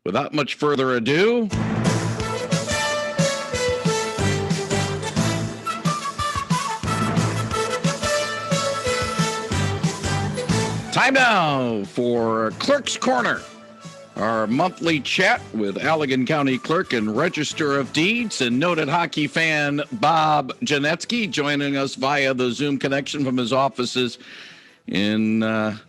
Without much further ado, time now for Clerk's Corner, our monthly chat with Allegan County Clerk and Register of Deeds and noted hockey fan Bob Genetski, joining us via the Zoom connection from his offices in the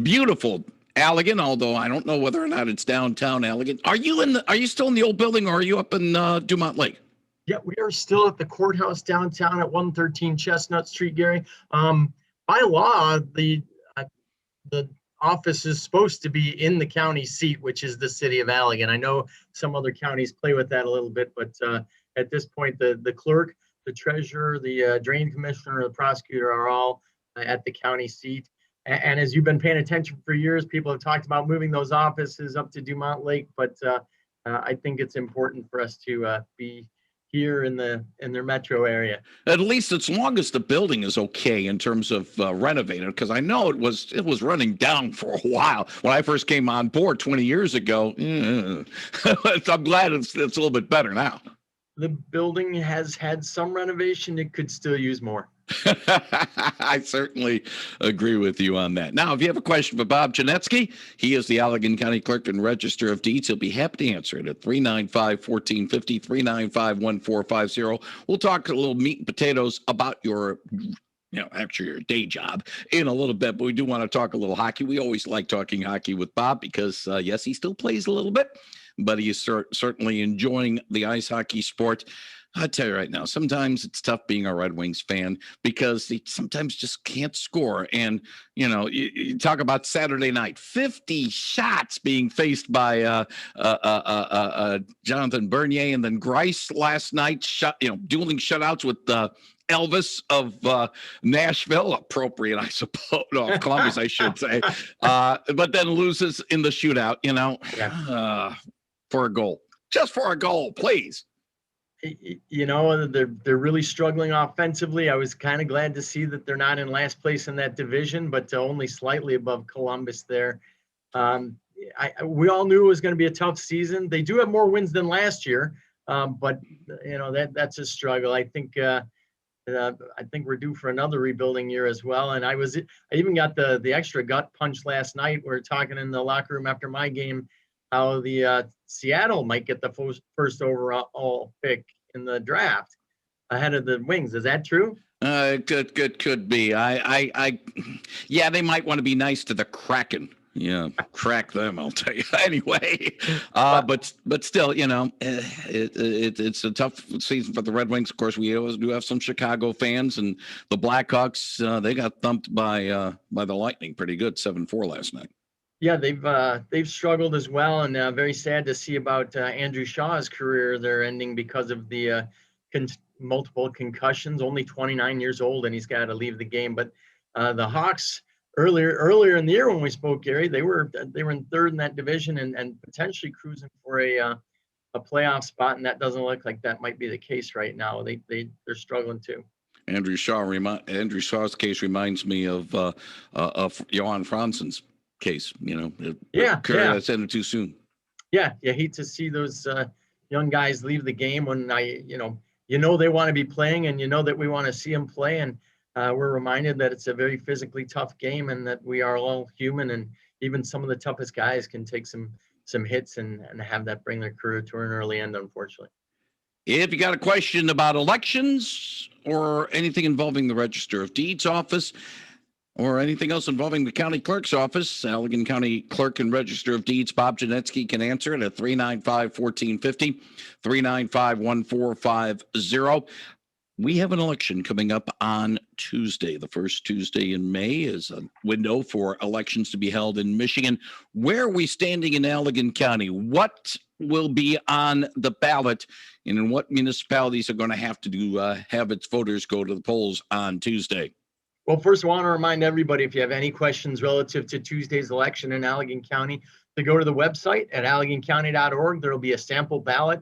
beautiful Allegan, although I don't know whether or not it's downtown Allegan. Are you still in the old building, or are you up in Dumont Lake? Yeah, we are still at the courthouse downtown at 113 Chestnut Street, Gary. By law, the office is supposed to be in the county seat, which is the city of Allegan. I know some other counties play with that a little bit, but at this point, the clerk, the treasurer, the drain commissioner, the prosecutor are all at the county seat. And as you've been paying attention for years, people have talked about moving those offices up to Dumont Lake, but I think it's important for us to be here in their metro area. At least as long as the building is okay in terms of renovating, because I know it was running down for a while when I first came on board 20 years ago. I'm glad it's a little bit better now. The building has had some renovation. It could still use more. I certainly agree with you on that. Now, if you have a question for Bob Genetski, he is the Allegan County Clerk and Register of Deeds. He'll be happy to answer it at 395-1450, 395-1450. We'll talk a little meat and potatoes about your actually your day job in a little bit, but we do want to talk a little hockey. We always like talking hockey with Bob because, yes, he still plays a little bit, but he is certainly enjoying the ice hockey sport. I'll tell you right now, sometimes it's tough being a Red Wings fan because they sometimes just can't score. And, you talk about Saturday night, 50 shots being faced by Jonathan Bernier, and then Grice last night, dueling shutouts with Elvis of Nashville, appropriate, I suppose, no, Columbus, I should say, but then loses in the shootout, for a goal. Just for a goal, please. They're really struggling offensively. I was kind of glad to see that they're not in last place in that division, but only slightly above Columbus there. We all knew it was going to be a tough season. They do have more wins than last year, but that's a struggle. I think we're due for another rebuilding year as well. And I even got the extra gut punch last night. We were talking in the locker room after my game how the Seattle might get the first overall pick in the draft ahead of the Wings. Is that true? Could be. Yeah, they might want to be nice to the Kraken. Yeah, crack them, I'll tell you. Anyway, but still, it's a tough season for the Red Wings. Of course, we always do have some Chicago fans, and the Blackhawks, they got thumped by the Lightning pretty good, 7-4 last night. Yeah, they've struggled as well, and very sad to see about Andrew Shaw's career. They're ending because of the multiple concussions. Only 29 years old, and he's got to leave the game. But the Hawks earlier in the year when we spoke, Gary, they were in third in that division and potentially cruising for a playoff spot, and that doesn't look like that might be the case right now. They're struggling too. Andrew Shaw's case reminds me of Johan Franzen's case, that's ended too soon. Yeah, hate to see those young guys leave the game when they want to be playing, and that we want to see them play, and we're reminded that it's a very physically tough game, and that we are all human, and even some of the toughest guys can take some hits and have that bring their career to an early end, unfortunately. If you got a question about elections or anything involving the Register of Deeds office, or anything else involving the county clerk's office, Allegan County Clerk and Register of Deeds, Bob Genetski can answer it at 395-1450, 395-1450. We have an election coming up on Tuesday. The first Tuesday in May is a window for elections to be held in Michigan. Where are we standing in Allegan County? What will be on the ballot, and in what municipalities are going to have to have its voters go to the polls on Tuesday? Well, first, I want to remind everybody, if you have any questions relative to Tuesday's election in Allegan County, to go to the website at allegancounty.org. There will be a sample ballot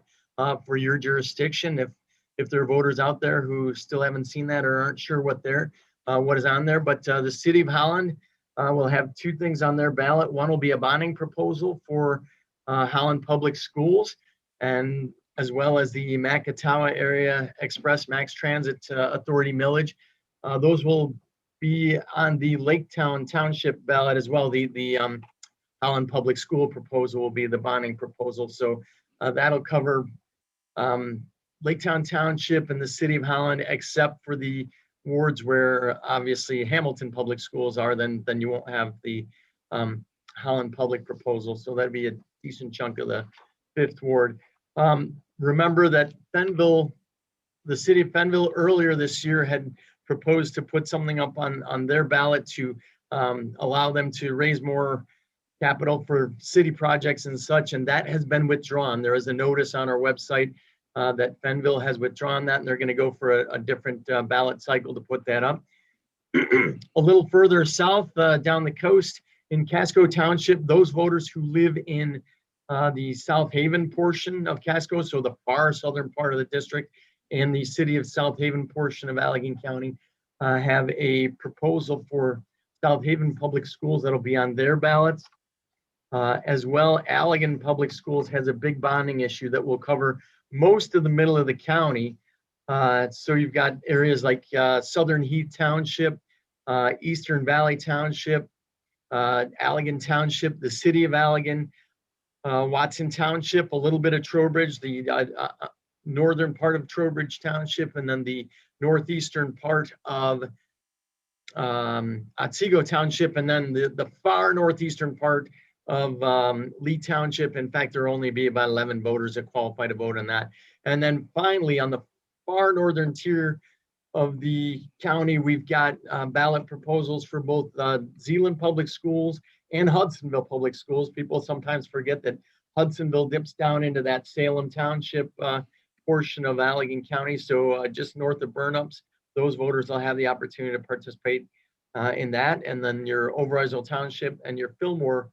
for your jurisdiction. If there are voters out there who still haven't seen that or aren't sure what is on there. But the City of Holland will have two things on their ballot. One will be a bonding proposal for Holland Public Schools, and as well as the Macatawa Area Express Max Transit Authority millage. Those will be on the Laketown Township ballot as well. The Holland Public School proposal will be the bonding proposal. So that'll cover Laketown Township and the city of Holland, except for the wards where obviously Hamilton Public Schools are, then you won't have the Holland Public proposal. So that'd be a decent chunk of the 5th ward. Remember that Fenville, the city of Fenville earlier this year had proposed to put something up on their ballot to allow them to raise more capital for city projects and such, and that has been withdrawn. There is a notice on our website that Fenville has withdrawn that, and they're going to go for a different ballot cycle to put that up. A little further south down the coast in Casco Township, those voters who live in the South Haven portion of Casco, so the far southern part of the district, and the city of South Haven portion of Allegan County have a proposal for South Haven Public Schools that'll be on their ballots. As well, Allegan Public Schools has a big bonding issue that will cover most of the middle of the county. So you've got areas like Southern Heath Township, Eastern Valley Township, Allegan Township, the city of Allegan, Watson Township, a little bit of Trowbridge, the northern part of Trowbridge Township, and then the northeastern part of Otsego Township, and then the far northeastern part of Lee Township. In fact, there will only be about 11 voters that qualify to vote on that. And then finally, on the far northern tier of the county, we've got ballot proposals for both Zeeland Public Schools and Hudsonville Public Schools. People sometimes forget that Hudsonville dips down into that Salem Township portion of Allegan County. So just north of Burnups, those voters will have the opportunity to participate in that. And then your Overijssel Township and your Fillmore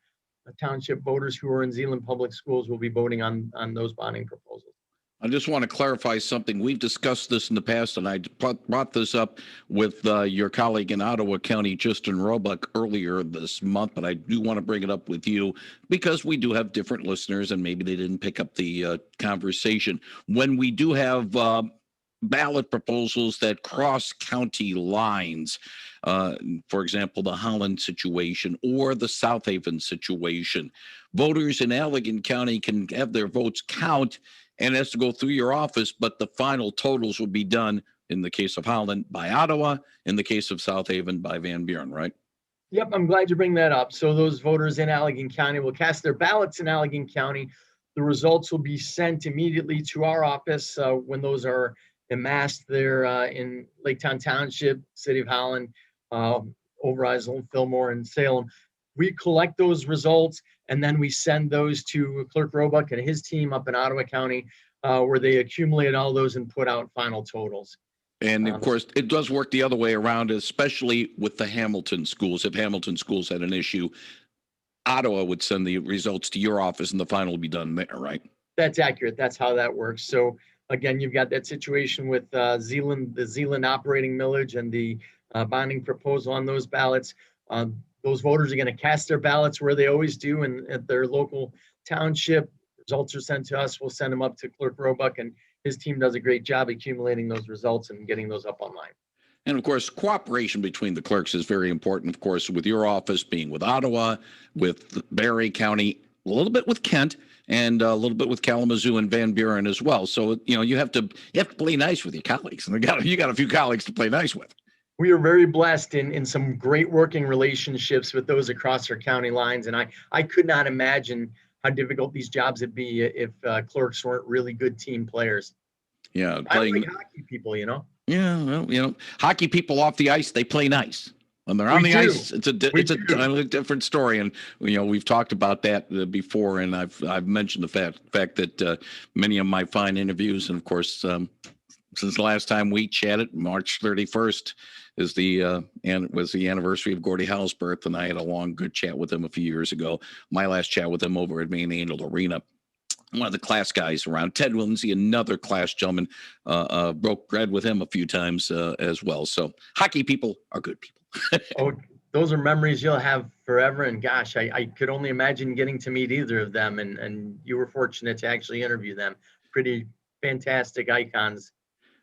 Township voters who are in Zeeland Public Schools will be voting on those bonding proposals. I just want to clarify something. We've discussed this in the past, and I brought this up with your colleague in Ottawa County, Justin Roebuck, earlier this month, but I do want to bring it up with you because we do have different listeners, and maybe they didn't pick up the conversation. When we do have ballot proposals that cross county lines, for example, the Holland situation or the South Haven situation, voters in Allegan County can have their votes count and it has to go through your office, but the final totals will be done in the case of Holland by Ottawa, in the case of South Haven by Van Buren, right? Yep, I'm glad you bring that up. So those voters in Allegan County will cast their ballots in Allegan County. The results will be sent immediately to our office when those are amassed there in Laketown Township, City of Holland, Overijssel, Fillmore, and Salem. We collect those results, and then we send those to Clerk Roebuck and his team up in Ottawa County, where they accumulate all those and put out final totals. And of course, it does work the other way around, especially with the Hamilton schools. If Hamilton schools had an issue, Ottawa would send the results to your office and the final will be done there, right? That's accurate. That's how that works. So again, you've got that situation with Zeeland, the Zeeland operating millage and the bonding proposal on those ballots. Those voters are going to cast their ballots where they always do at their local township. Results are sent to us. We'll send them up to Clerk Roebuck, and his team does a great job accumulating those results and getting those up online. And of course, cooperation between the clerks is very important, of course, with your office being with Ottawa, with Barry County, a little bit with Kent, and a little bit with Kalamazoo and Van Buren as well. So, you have to play nice with your colleagues, and you got a few colleagues to play nice with. We are very blessed in some great working relationships with those across our county lines. And I could not imagine how difficult these jobs would be if clerks weren't really good team players. Yeah. I like hockey people, Yeah. Well, hockey people off the ice, they play nice. When they're on the ice, it's a different story. And, we've talked about that before. And I've mentioned the fact that many of my fine interviews, and of course, since the last time we chatted, March 31st was the anniversary of Gordie Howe's birth, and I had a long, good chat with him a few years ago. My last chat with him over at Main Angel Arena. One of the class guys around, Ted Lindsay, another class gentleman, broke bread with him a few times as well. So hockey people are good people. Oh, those are memories you'll have forever. And gosh, I could only imagine getting to meet either of them. And you were fortunate to actually interview them. Pretty fantastic icons.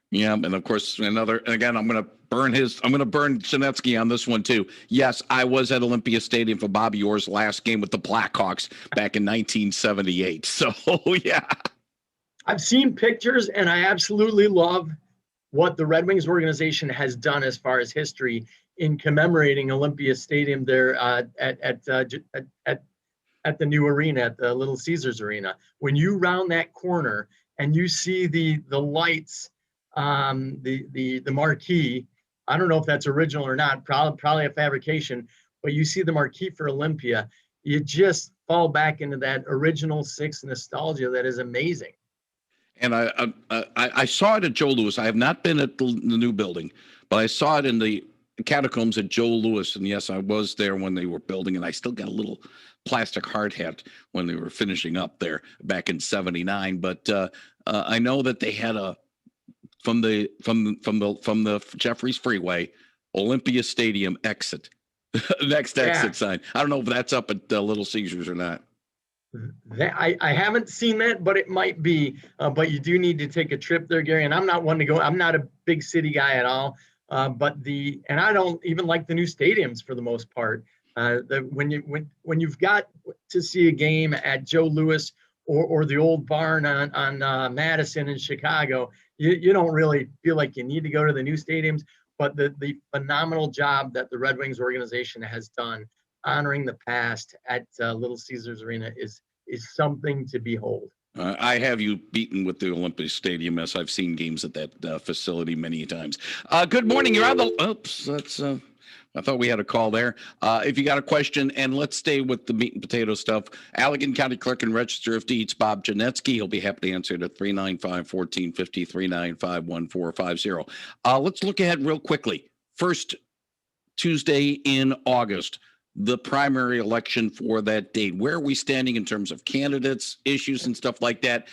Yeah, and of course another. And again, I'm going to burn Genetski on this one too. Yes, I was at Olympia Stadium for Bobby Orr's last game with the Blackhawks back in 1978. So yeah, I've seen pictures, and I absolutely love what the Red Wings organization has done as far as history in commemorating Olympia Stadium there at the new arena, at the Little Caesars Arena. When you round that corner and you see the lights, the marquee. I don't know if that's original or not. Probably a fabrication, but you see the marquee for Olympia. You just fall back into that original six nostalgia that is amazing. and I saw it at Joe Louis. I have not been at the new building, but I saw it in the catacombs at Joe Louis. And yes, I was there when they were building, and I still got a little plastic hard hat when they were finishing up there back in '79. But I know that they had a from the Jeffries Freeway Olympia Stadium exit, next exit sign. I don't know if that's up at Little Caesars or not. I haven't seen that, but it might be. But you do need to take a trip there, Gary. And I'm not one to go. I'm not a big city guy at all. And I don't even like the new stadiums for the most part. When you've got to see a game at Joe Louis or the old barn on Madison in Chicago, you don't really feel like you need to go to the new stadiums. But the phenomenal job that the Red Wings organization has done honoring the past at Little Caesars Arena is something to behold. I have you beaten with the Olympic Stadium, as I've seen games at that facility many times. Good morning. You're on the. Oops, that's. I thought we had a call there. If you got a question, and let's stay with the meat and potato stuff. Allegan County Clerk and Register of Deeds Bob Genetski. He'll be happy to answer it at 395-1450, 395-1450. Let's look ahead real quickly. First Tuesday in August, the primary election for that date. Where are we standing in terms of candidates, issues, and stuff like that?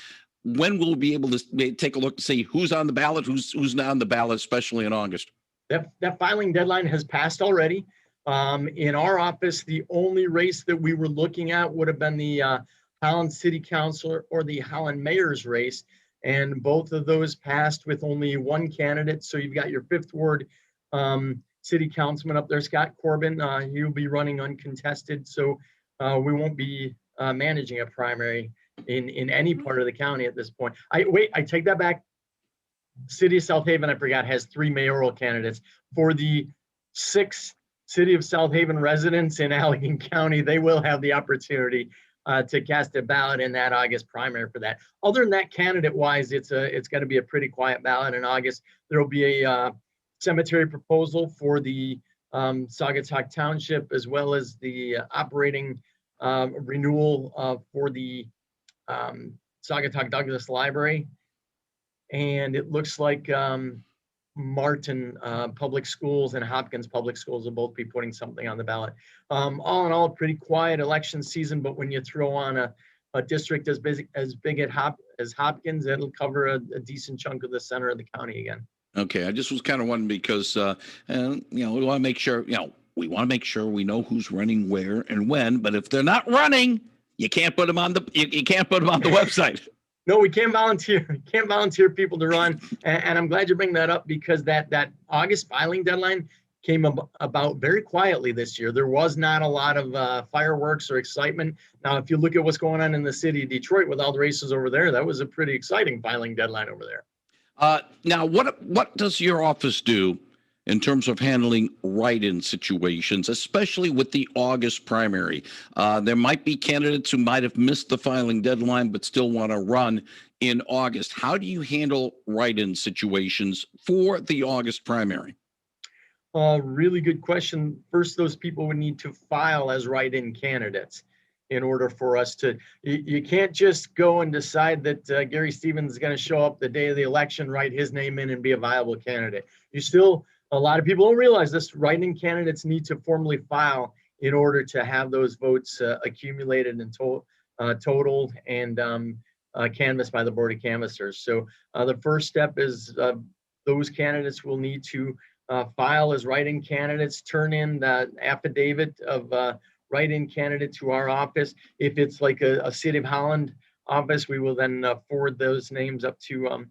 When will we be able to take a look to see who's on the ballot, who's not on the ballot, especially in August? That filing deadline has passed already. In our office, the only race that we were looking at would have been the Holland City Councilor or the Holland Mayor's race. And both of those passed with only one candidate. So you've got your Fifth Ward City Councilman up there, Scott Corbin. He'll be running uncontested. So we won't be managing a primary in any part of the county at this point. I take that back. City of South Haven, I forgot, has 3 mayoral candidates. For the 6 City of South Haven residents in Allegan County, they will have the opportunity to cast a ballot in that August primary for that. Other than that, candidate-wise, it's going to be a pretty quiet ballot in August. There will be a cemetery proposal for the Saugatuck Township, as well as the operating renewal for the Saugatuck Douglas Library. And it looks like Martin Public Schools and Hopkins Public Schools will both be putting something on the ballot. All in all, a pretty quiet election season, but when you throw on a district as big as Hopkins, it'll cover a decent chunk of the center of the county again. Okay, I just was kind of wondering because we want to make sure we know who's running where and when. But if they're not running, you can't put them on the website. No, we can't volunteer. We can't volunteer people to run. And I'm glad you bring that up, because that August filing deadline came about very quietly this year. There was not a lot of fireworks or excitement. Now, if you look at what's going on in the city of Detroit with all the races over there, that was a pretty exciting filing deadline over there. Now, what does your office do in terms of handling write-in situations, especially with the August primary? There might be candidates who might have missed the filing deadline but still want to run in August. How do you handle write-in situations for the August primary? Really good question. First, those people would need to file as write-in candidates in order for us to, you can't just go and decide that Gary Stevens is going to show up the day of the election, write his name in, and be a viable candidate. A lot of people don't realize this. Write-in candidates need to formally file in order to have those votes accumulated and totaled and canvassed by the Board of Canvassers. So the first step is those candidates will need to file as write-in candidates, turn in the affidavit of write-in candidate to our office. If it's like a City of Holland office, we will then forward those names up to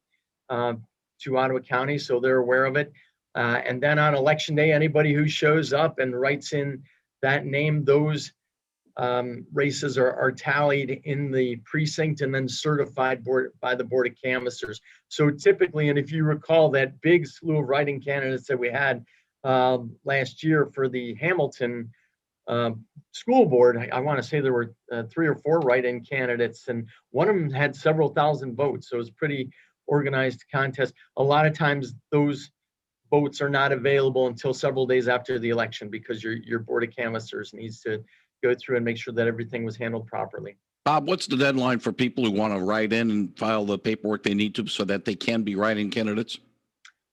Ottawa County, so they're aware of it. And then on election day, anybody who shows up and writes in that name, those races are tallied in the precinct and then certified by the Board of Canvassers. So typically, and if you recall that big slew of writing candidates that we had last year for the Hamilton school board, I want to say there were 3 or 4 write-in candidates, and one of them had several thousand votes. So it was pretty organized contest. A lot of times those votes are not available until several days after the election because your Board of Canvassers needs to go through and make sure that everything was handled properly. Bob, what's the deadline for people who want to write in and file the paperwork they need to so that they can be write-in candidates?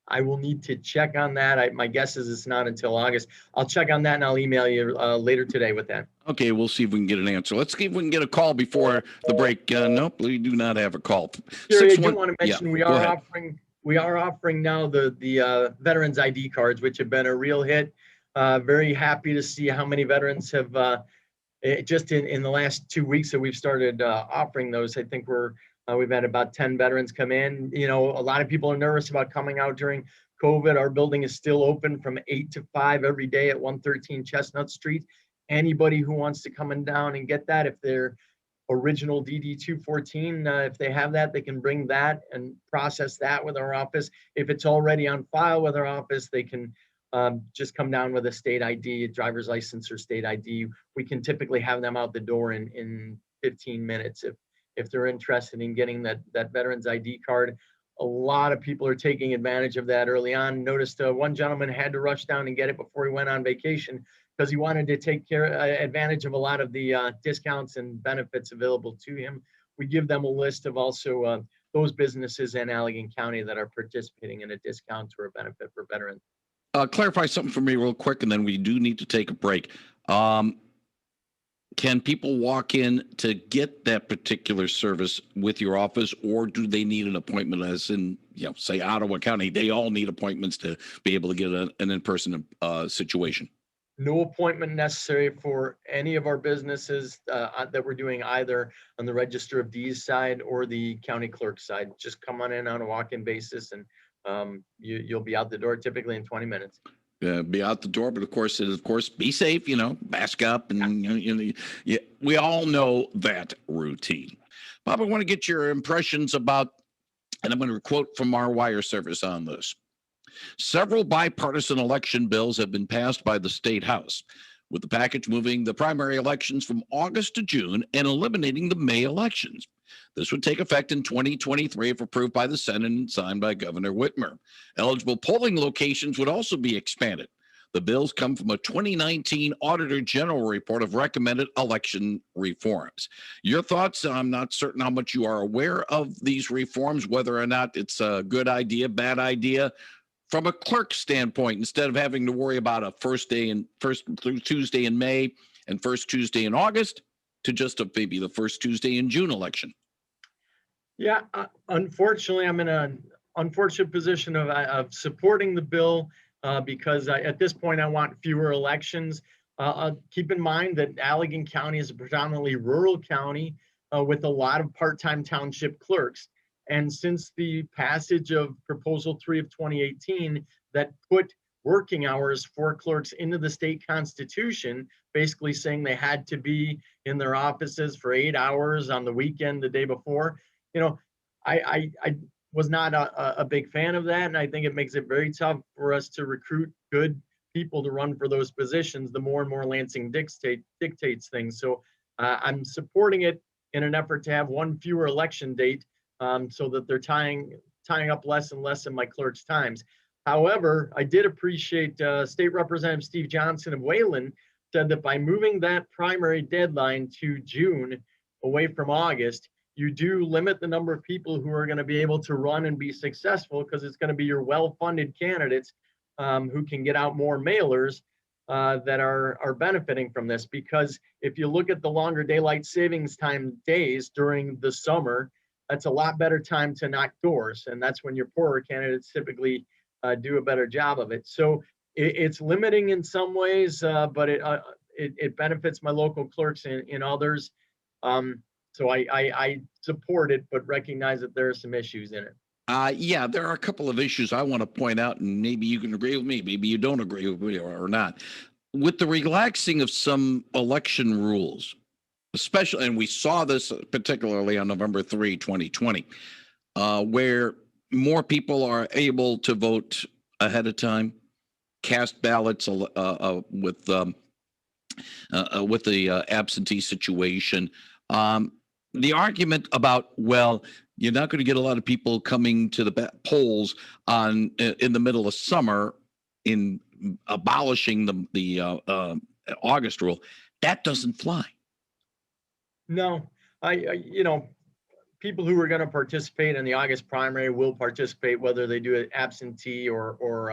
I will need to check on that. My guess is it's not until August. I'll check on that and I'll email you later today with that. Okay, we'll see if we can get an answer. Let's see if we can get a call before the break. Nope, we do not have a call. Jerry, I do want to mention we are offering now the Veterans ID cards, which have been a real hit. Very happy to see how many veterans have just in the last 2 weeks that we've started offering those. I think we've had about 10 veterans come in. You know, a lot of people are nervous about coming out during COVID. Our building is still open from 8 to 5 every day at 113 Chestnut Street. Anybody who wants to come in down and get that, if they're original DD 214, if they have that, they can bring that and process that with our office. If it's already on file with our office, they can just come down with a state ID, a driver's license or state ID. We can typically have them out the door in 15 minutes if they're interested in getting that Veterans ID card. A lot of people are taking advantage of that early on. Noticed one gentleman had to rush down and get it before he went on vacation because he wanted to take advantage of a lot of the discounts and benefits available to him. We give them a list of also those businesses in Allegan County that are participating in a discount or a benefit for veterans. Clarify something for me real quick, and then we do need to take a break. Can people walk in to get that particular service with your office, or do they need an appointment? As in, say Ottawa County, they all need appointments to be able to get an in-person situation. No appointment necessary for any of our businesses that we're doing either on the Register of Deeds side or the county clerk side. Just come on in on a walk-in basis, and you'll be out the door typically in 20 minutes. Be out the door, but of course, be safe. Mask up, and we all know that routine. Bob, I want to get your impressions about, and I'm going to quote from our wire service on this. Several bipartisan election bills have been passed by the State House, with the package moving the primary elections from August to June and eliminating the May elections. This would take effect in 2023 if approved by the Senate and signed by Governor Whitmer. Eligible polling locations would also be expanded. The bills come from a 2019 Auditor General report of recommended election reforms. Your thoughts? I'm not certain how much you are aware of these reforms, whether or not it's a good idea, bad idea. From a clerk standpoint, instead of having to worry about a first Tuesday in May and first Tuesday in August, to just maybe the first Tuesday in June election. Yeah, unfortunately, I'm in an unfortunate position of supporting the bill because at this point I want fewer elections. Keep in mind that Allegan County is a predominantly rural county with a lot of part-time township clerks. And since the passage of Proposal 3 of 2018 that put working hours for clerks into the state constitution, basically saying they had to be in their offices for 8 hours on the weekend the day before, I was not a big fan of that. And I think it makes it very tough for us to recruit good people to run for those positions, the more and more Lansing dictates things. So I'm supporting it in an effort to have one fewer election date so that they're tying up less and less in my clerk's times. However, I did appreciate State Representative Steve Johnson of Wayland said that by moving that primary deadline to June away from August, you do limit the number of people who are going to be able to run and be successful because it's going to be your well-funded candidates who can get out more mailers that are benefiting from this. Because if you look at the longer daylight savings time days during the summer, that's a lot better time to knock doors. And that's when your poorer candidates typically do a better job of it. So it's limiting in some ways, but it benefits my local clerks in others. So I support it, but recognize that there are some issues in it. Yeah, there are a couple of issues I want to point out, and maybe you can agree with me, maybe you don't agree with me or not. With the relaxing of some election rules, especially, and we saw this particularly on November 3, 2020, where more people are able to vote ahead of time, cast ballots with the absentee situation. The argument about, well, you're not going to get a lot of people coming to the polls in the middle of summer in abolishing the August rule, that doesn't fly. No, people who are going to participate in the August primary will participate, whether they do it absentee or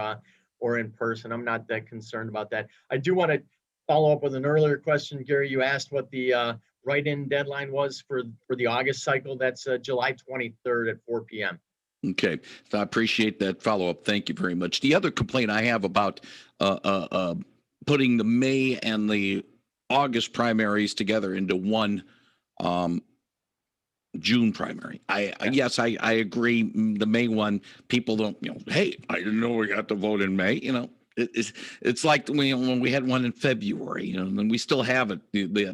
in person. I'm not that concerned about that. I do want to follow up with an earlier question, Gary. You asked what the write-in deadline was for the August cycle. That's July 23rd at 4 p.m. Okay, so I appreciate that follow-up. Thank you very much. The other complaint I have about putting the May and the August primaries together into one June primary. Yes, I agree. The May one, people don't, hey, I didn't know we got to vote in May. It's like when we had one in February, and we still have it,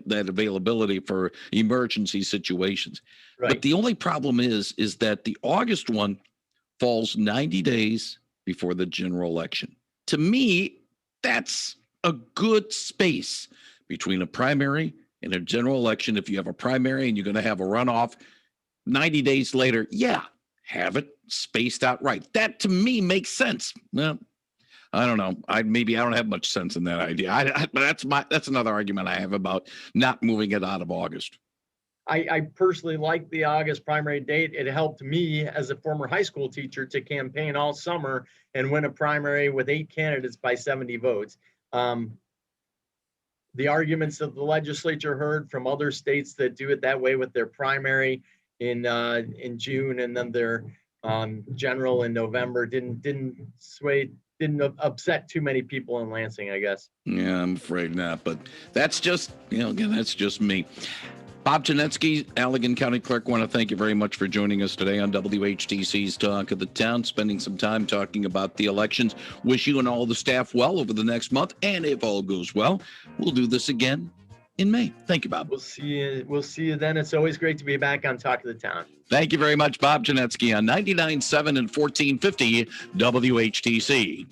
that availability for emergency situations. Right. But the only problem is that the August one falls 90 days before the general election. To me, that's a good space between a primary and a general election. If you have a primary and you're going to have a runoff 90 days later, have it spaced out right. That to me makes sense. Well, I don't know. Maybe I don't have much sense in that idea. But that's another argument I have about not moving it out of August. I personally like the August primary date. It helped me as a former high school teacher to campaign all summer and win a primary with 8 candidates by 70 votes. The arguments that the legislature heard from other states that do it that way with their primary in June and then their general in November didn't upset too many people in Lansing, I guess. Yeah, I'm afraid not. But that's just, again, that's just me. Bob Genetski, Allegan County Clerk, want to thank you very much for joining us today on WHTC's Talk of the Town, spending some time talking about the elections. Wish you and all the staff well over the next month. And if all goes well, we'll do this again in May. Thank you, Bob. We'll see you then. It's always great to be back on Talk of the Town. Thank you very much, Bob Genetski on 99.7 and 1450 WHTC.